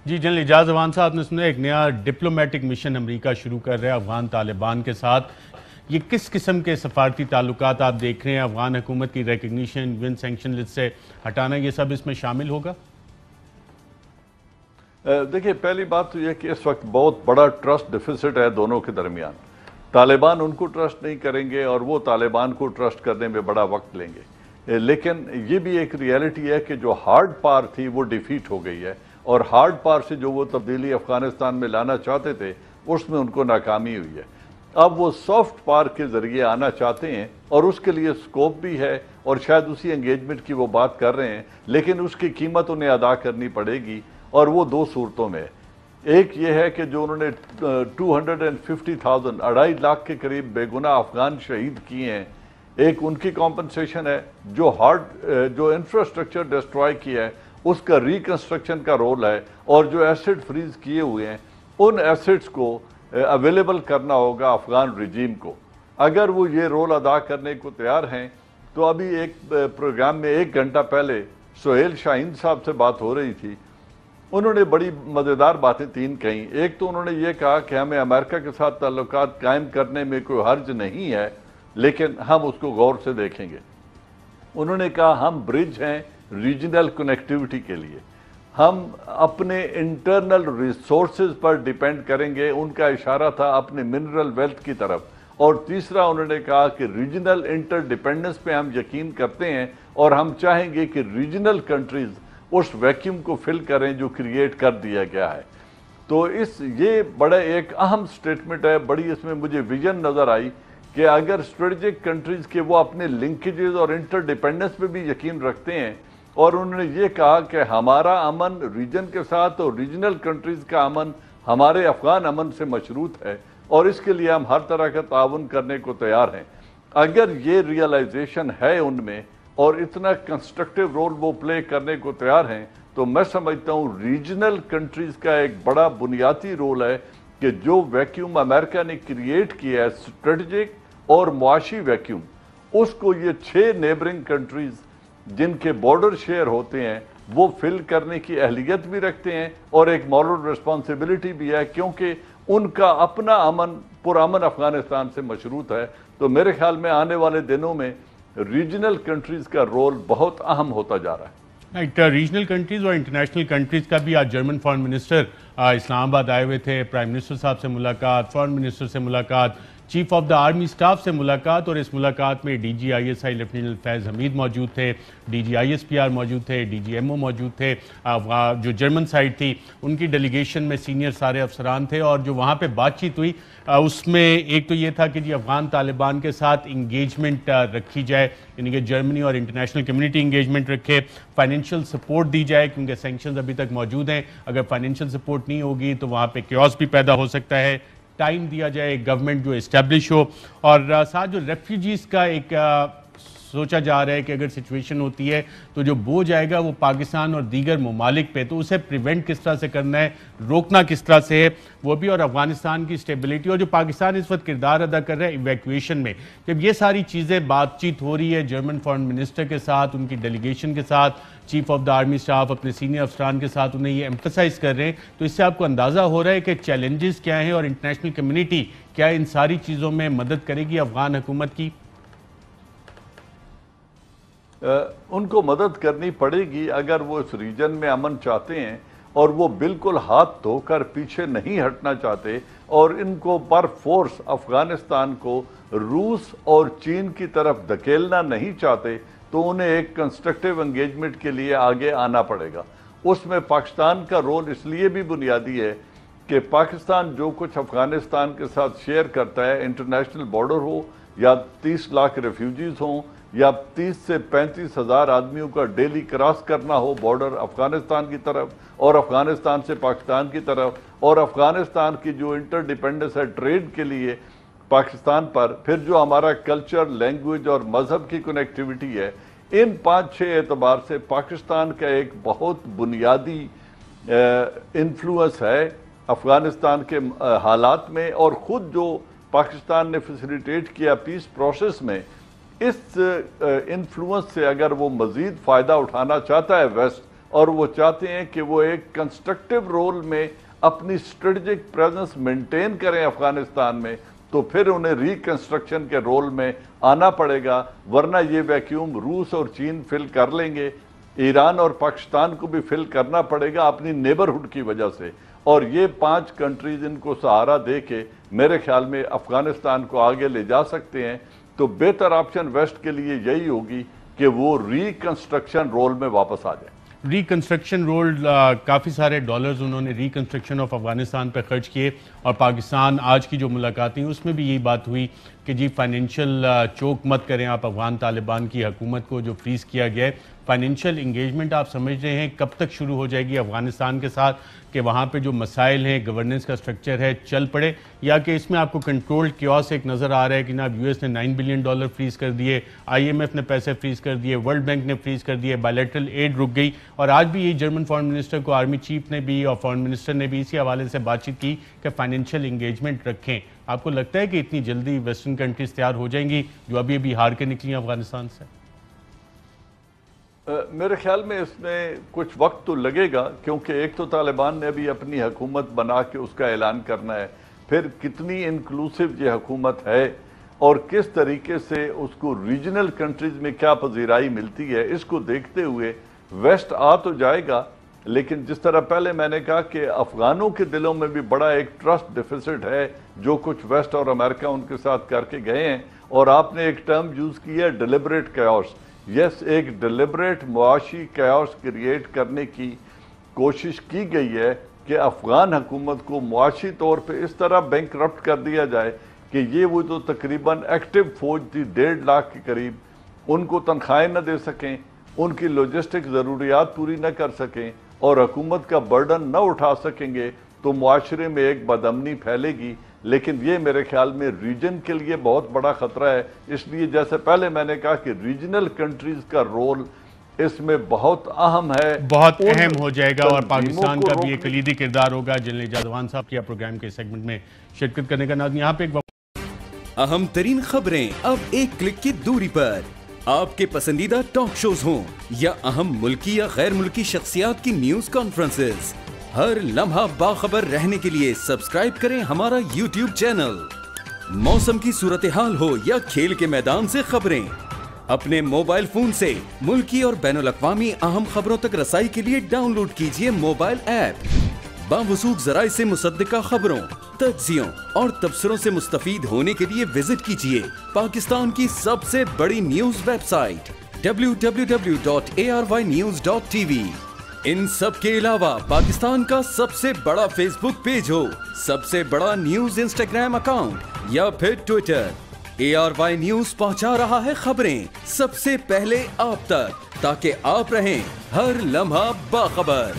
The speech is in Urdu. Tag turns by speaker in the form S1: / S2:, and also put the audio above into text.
S1: جی جنرل اعجاز اعوان صاحب نے سنا ایک نیا ڈپلومیٹک مشن امریکہ شروع کر رہے ہیں افغان طالبان کے ساتھ. یہ کس قسم کے سفارتی تعلقات آپ دیکھ رہے ہیں؟ افغان حکومت کی recognition, U N sanction list سے ہٹانا، یہ سب اس میں شامل ہوگا؟
S2: دیکھیں، پہلی بات تو یہ کہ اس وقت بہت بڑا ٹرسٹ ڈیفیسٹ ہے دونوں کے درمیان. طالبان ان کو ٹرسٹ نہیں کریں گے اور وہ طالبان کو ٹرسٹ کرنے میں بڑا وقت لیں گے. لیکن یہ بھی ایک ریئلٹی ہے کہ جو ہارڈ پار تھی وہ ڈیفیٹ ہو گئی ہے، اور ہارڈ پار سے جو وہ تبدیلی افغانستان میں لانا چاہتے تھے اس میں ان کو ناکامی ہوئی ہے. اب وہ سافٹ پار کے ذریعے آنا چاہتے ہیں اور اس کے لیے سکوپ بھی ہے، اور شاید اسی انگیجمنٹ کی وہ بات کر رہے ہیں، لیکن اس کی قیمت انہیں ادا کرنی پڑے گی. اور وہ دو صورتوں میں، ایک یہ ہے کہ جو انہوں نے 250,000 2.5 لاکھ کے قریب بے گناہ افغان شہید کیے ہیں، ایک ان کی کمپنسیشن ہے. جو انفراسٹرکچر ڈسٹرائے کیا ہے اس کا ریکنسٹرکشن کا رول ہے، اور جو ایسٹ فریز کیے ہوئے ہیں ان ایسٹس کو اویلیبل کرنا ہوگا افغان رجیم کو. اگر وہ یہ رول ادا کرنے کو تیار ہیں تو ابھی ایک پروگرام میں 1 گھنٹہ پہلے سہیل شاہین صاحب سے بات ہو رہی تھی. انہوں نے بڑی مزیدار باتیں 3 کہیں. ایک تو انہوں نے یہ کہا کہ ہمیں امریکہ کے ساتھ تعلقات قائم کرنے میں کوئی حرج نہیں ہے، لیکن ہم اس کو غور سے دیکھیں گے. انہوں نے کہا ہم برج ہیں ریجنل کنیکٹیوٹی کے لیے، ہم اپنے انٹرنل ریسورسز پر ڈیپینڈ کریں گے. ان کا اشارہ تھا اپنے منرل ویلتھ کی طرف. اور تیسرا انہوں نے کہا کہ ریجنل انٹر ڈیپینڈنس پہ ہم یقین کرتے ہیں، اور ہم چاہیں گے کہ ریجنل کنٹریز اس ویکیوم کو فل کریں جو کریٹ کر دیا گیا ہے. تو یہ بڑا ایک اہم سٹیٹمنٹ ہے. بڑی اس میں مجھے ویژن نظر آئی کہ اگر اسٹریٹجک کنٹریز کے وہ اپنے لنکیجز اور انٹر ڈیپینڈنس پہ بھی یقین رکھتے ہیں، اور انہوں نے یہ کہا کہ ہمارا امن ریجن کے ساتھ اور ریجنل کنٹریز کا امن ہمارے افغان امن سے مشروط ہے، اور اس کے لیے ہم ہر طرح کا تعاون کرنے کو تیار ہیں. اگر یہ ریئلائزیشن ہے ان میں اور اتنا کنسٹرکٹیو رول وہ پلے کرنے کو تیار ہیں، تو میں سمجھتا ہوں ریجنل کنٹریز کا ایک بڑا بنیادی رول ہے کہ جو ویکیوم امریکہ نے کریٹ کیا ہے، اسٹریٹجک اور معاشی ویکیوم، اس کو یہ 6 نیبرنگ کنٹریز جن کے بارڈر شیئر ہوتے ہیں وہ فل کرنے کی اہلیت بھی رکھتے ہیں، اور ایک مورل ریسپانسبلٹی بھی ہے، کیونکہ ان کا اپنا امن پرامن افغانستان سے مشروط ہے. تو میرے خیال میں آنے والے دنوں میں ریجنل کنٹریز کا رول بہت اہم ہوتا جا رہا ہے.
S1: ریجنل کنٹریز اور انٹرنیشنل کنٹریز کا بھی آج جرمن فارن منسٹر اسلام آباد آئے ہوئے تھے. پرائم منسٹر صاحب سے ملاقات، فارن منسٹر سے ملاقات، chief of the army staff سے ملاقات، اور اس ملاقات میں D G I S I lieutenant Faiz Hameed موجود تھے، D G I S P R موجود تھے، ڈی جی ایم او موجود تھے. جو جرمن سائٹ تھی ان کی ڈیلیگیشن میں سینئر سارے افسران تھے، اور جو وہاں پہ بات چیت ہوئی اس میں ایک تو یہ تھا کہ جی افغان طالبان کے ساتھ انگیجمنٹ رکھی جائے، یعنی کہ جرمنی اور انٹرنیشنل کمیونٹی انگیجمنٹ رکھے، فائنینشیل سپورٹ دی جائے کیونکہ سینکشنز ابھی تک موجود ہیں. اگر فائنینشیل سپورٹ نہیں ہوگی تو وہاں پہ کیوس بھی پیدا ہو سکتا ہے. ٹائم دیا جائے، گورنمنٹ جو اسٹیبلش ہو، اور ساتھ جو ریفیوجیز کا ایک سوچا جا رہا ہے کہ اگر سچویشن ہوتی ہے تو جو بوجھ آئے گا وہ پاکستان اور دیگر ممالک پہ، تو اسے پریونٹ کس طرح سے کرنا ہے، روکنا کس طرح سے ہے وہ بھی، اور افغانستان کی سٹیبلٹی اور جو پاکستان اس وقت کردار ادا کر رہا ہے ایویکویشن میں. جب یہ ساری چیزیں بات چیت ہو رہی ہے جرمن فارن منسٹر کے ساتھ، ان کی ڈیلیگیشن کے ساتھ، chief of the army staff اپنے سینئر افسران کے ساتھ انہیں یہ ایمفسائز کر رہے ہیں، تو اس سے آپ کو اندازہ ہو رہا ہے کہ چیلنجز کیا ہیں اور انٹرنیشنل کمیونٹی کیا ان ساری چیزوں میں مدد کرے گی افغان حکومت کی؟
S2: ان کو مدد کرنی پڑے گی اگر وہ اس ریجن میں امن چاہتے ہیں، اور وہ بالکل ہاتھ دھو کر پیچھے نہیں ہٹنا چاہتے، اور ان کو پر فورس افغانستان کو روس اور چین کی طرف دھکیلنا نہیں چاہتے، تو انہیں ایک کنسٹرکٹیو انگیجمنٹ کے لیے آگے آنا پڑے گا. اس میں پاکستان کا رول اس لیے بھی بنیادی ہے کہ پاکستان جو کچھ افغانستان کے ساتھ شیئر کرتا ہے، انٹرنیشنل بارڈر ہو یا 30 لاکھ ریفیوجیز ہوں یا 30 سے 35 ہزار آدمیوں کا ڈیلی کراس کرنا ہو بارڈر افغانستان کی طرف اور افغانستان سے پاکستان کی طرف، اور افغانستان کی جو انٹر ڈیپینڈنس ہے ٹریڈ کے لیے پاکستان پر، پھر جو ہمارا کلچر، لینگویج اور مذہب کی کنیکٹیوٹی ہے، ان 5-6 اعتبار سے پاکستان کا ایک بہت بنیادی انفلوئنس ہے افغانستان کے حالات میں. اور خود جو پاکستان نے فیسیلیٹیٹ کیا پیس پروسیس میں، اس انفلوئنس سے اگر وہ مزید فائدہ اٹھانا چاہتا ہے ویسٹ، اور وہ چاہتے ہیں کہ وہ ایک کنسٹرکٹیو رول میں اپنی اسٹریٹجک پریزنس مینٹین کریں افغانستان میں، تو پھر انہیں ریکنسٹرکشن کے رول میں آنا پڑے گا، ورنہ یہ ویکیوم روس اور چین فل کر لیں گے، ایران اور پاکستان کو بھی فل کرنا پڑے گا اپنی نیبرہڈ کی وجہ سے، اور یہ 5 کنٹریز ان کو سہارا دے کے میرے خیال میں افغانستان کو آگے لے جا سکتے ہیں۔ تو بہتر آپشن ویسٹ کے لیے یہی ہوگی کہ وہ ریکنسٹرکشن رول میں واپس آ جائیں۔
S1: ریکنسٹرکشن رول، کافی سارے ڈالرز انہوں نے ریکنسٹرکشن آف افغانستان پہ خرچ کیے، اور پاکستان آج کی جو ملاقاتیں اس میں بھی یہی بات ہوئی کہ جی فائنینشیل چوک مت کریں آپ افغان طالبان کی حکومت کو جو فریز کیا گیا ہے۔ فائنینشیل انگیجمنٹ آپ سمجھ رہے ہیں کب تک شروع ہو جائے گی افغانستان کے ساتھ کہ وہاں پہ جو مسائل ہیں گورننس کا سٹرکچر ہے چل پڑے، یا کہ اس میں آپ کو کنٹرول کیوس ایک نظر آ رہا ہے کہ جناب یو ایس نے $9 بلین فریز کر دیے، IMF نے پیسے فریز کر دیے، ورلڈ بینک نے فریز کر دیے، بائلیٹرل ایڈ رک گئی، اور آج بھی یہ جرمن فارن منسٹر کو آرمی چیف نے بھی اور فارن منسٹر نے بھی اسی حوالے سے بات چیت کی کہ فائنینشیل انگیجمنٹ رکھیں۔ آپ کو لگتا ہے کہ اتنی جلدی ویسٹرن کنٹریز تیار ہو جائیں گی جو ابھی ہار کے نکلی ہیں افغانستان سے؟
S2: میرے خیال میں اس میں کچھ وقت تو لگے گا، کیونکہ ایک تو طالبان نے ابھی اپنی حکومت بنا کے اس کا اعلان کرنا ہے، پھر کتنی انکلوسیو یہ حکومت ہے اور کس طریقے سے اس کو ریجنل کنٹریز میں کیا پذیرائی ملتی ہے، اس کو دیکھتے ہوئے ویسٹ آ تو جائے گا، لیکن جس طرح پہلے میں نے کہا کہ افغانوں کے دلوں میں بھی بڑا ایک ٹرسٹ ڈیفیسٹ ہے جو کچھ ویسٹ اور امریکہ ان کے ساتھ کر کے گئے ہیں، اور آپ نے ایک ٹرم یوز کی ہے ڈیلیبریٹ کیوس۔ یس، ایک ڈیلیبریٹ معاشی کیوس کریٹ کرنے کی کوشش کی گئی ہے کہ افغان حکومت کو معاشی طور پہ اس طرح بینکرپٹ کر دیا جائے کہ یہ وہ جو تقریباً ایکٹیو فوج تھی 1.5 لاکھ کے قریب، ان کو تنخواہیں نہ دے سکیں، ان کی لاجسٹک ضروریات پوری نہ کر سکیں اور حکومت کا برڈن نہ اٹھا سکیں گے، تو معاشرے میں ایک بدامنی پھیلے گی۔ لیکن یہ میرے خیال میں ریجن کے لیے بہت بڑا خطرہ ہے، اس لیے جیسے پہلے میں نے کہا کہ ریجنل کنٹریز کا رول اس میں بہت اہم ہے،
S1: بہت اہم ہو جائے گا، اور پاکستان کا بھی ایک کلیدی کردار ہوگا۔ جنرل اعجاز صاحب کیا پروگرام کے سیگمنٹ میں شرکت کرنے کا ناظرین، یہاں پہ ایک
S3: اہم ترین خبریں اب ایک کلک کی دوری پر، آپ کے پسندیدہ ٹاک شوز ہوں یا اہم ملکی یا غیر ملکی شخصیات کی نیوز کانفرنسز، ہر لمحہ باخبر رہنے کے لیے سبسکرائب کریں ہمارا YouTube چینل۔ موسم کی صورتحال ہو یا کھیل کے میدان سے خبریں، اپنے موبائل فون سے ملکی اور بین الاقوامی اہم خبروں تک رسائی کے لیے ڈاؤن لوڈ کیجیے موبائل ایپ۔ باوثوق ذرائع سے مصدقہ خبروں، تجزیوں اور تبصروں سے مستفید ہونے کے لیے وزٹ کیجیے پاکستان کی سب سے بڑی نیوز ویب سائٹ www.arYnews.tv۔ ان سب کے علاوہ پاکستان کا سب سے بڑا فیس بک پیج ہو، سب سے بڑا نیوز انسٹاگرام اکاؤنٹ یا پھر ٹویٹر، ARY نیوز پہنچا رہا ہے خبریں سب سے پہلے آپ تک، تاکہ آپ رہیں ہر لمحہ باخبر۔